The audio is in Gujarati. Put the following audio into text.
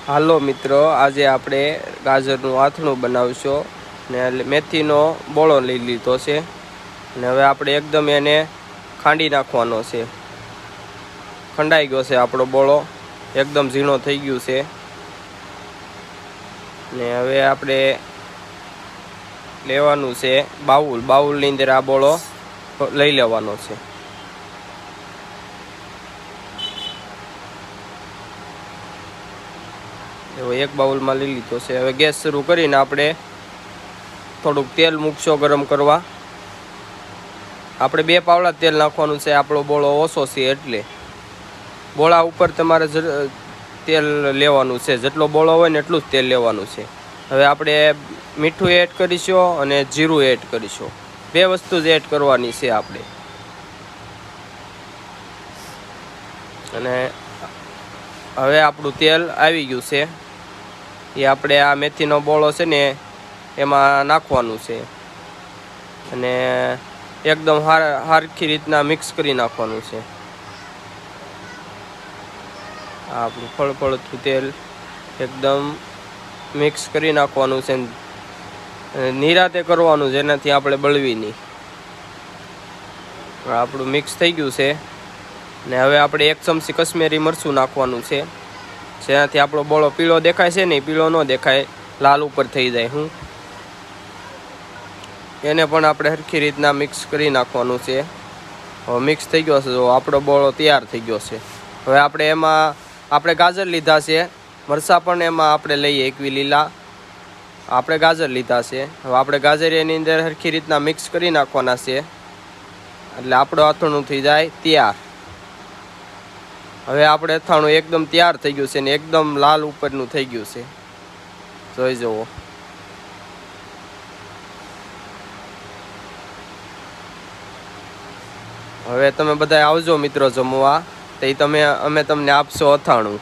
હાલો મિત્રો, આજે આપણે ગાજરનું આથણું બનાવશું ને મેથીનો બોળો લઈ લીધો છે ને હવે આપણે એકદમ એને ખાંડી નાખવાનો છે. ખંડાઈ ગયો છે આપણો બોળો, એકદમ ઝીણો થઈ ગયું છે ને હવે આપણે લેવાનું છે બાઉલની અંદર આ બોળો લઈ લેવાનો છે. એવો એક બાઉલમાં લઈ લીધો છે. હવે ગેસ શરૂ કરીને આપણે થોડુંક તેલ મૂકશો ગરમ કરવા. આપણે 2 પાવડા તેલ નાખવાનું છે, આપણો બોળો ઓછો છે એટલે બોળા ઉપર તમારે તેલ લેવાનું છે, જેટલો બોળો હોય ને એટલું જ તેલ લેવાનું છે. હવે આપણે મીઠું એડ કરીશું અને જીરું એડ કરીશું, 2 વસ્તુ જ એડ કરવાની છે આપણે. અને હવે આપણું તેલ આવી ગયું છે, એ આપણે આ મેથીનો બોળો છે ને એમાં નાખવાનું છે અને એકદમ સરખી રીતના મિક્સ કરી નાખવાનું છે. આપણું ફળફળતું તેલ એકદમ મિક્સ કરી નાખવાનું છે, નિરાતે કરવાનું, જેનાથી આપણે બળવી નહીં. આપણું મિક્સ થઈ ગયું છે ને હવે આપણે 1 ચમચી કશ્મીરી મરચું નાખવાનું છે, જેનાથી આપણો બોળો પીળો દેખાય છે ને, પીળો ન દેખાય, લાલ ઉપર થઈ જાય. એને પણ આપણે સરખી રીતના મિક્સ કરી નાખવાનું છે. હવે મિક્સ થઈ ગયો છે, જો આપણો બોળો તૈયાર થઈ ગયો છે. હવે આપણે એમાં ગાજર લીધા છે, મરચાં પણ એમાં આપણે લઈએ, એકવી લીલા આપણે ગાજર લીધા છે. હવે આપણે ગાજર એની અંદર સરખી રીતના મિક્સ કરી નાખવાના છે, એટલે આપણું અથાણું થઈ જાય તૈયાર. હવે આપણે અથાણું એકદમ તૈયાર થઈ ગયું છે ને એકદમ લાલ ઉપરનું થઈ ગયું છે, જોઈ જુઓ. હવે તમે બધા આવજો મિત્રો જમવા, તો અમે તમને આપશો અથાણું.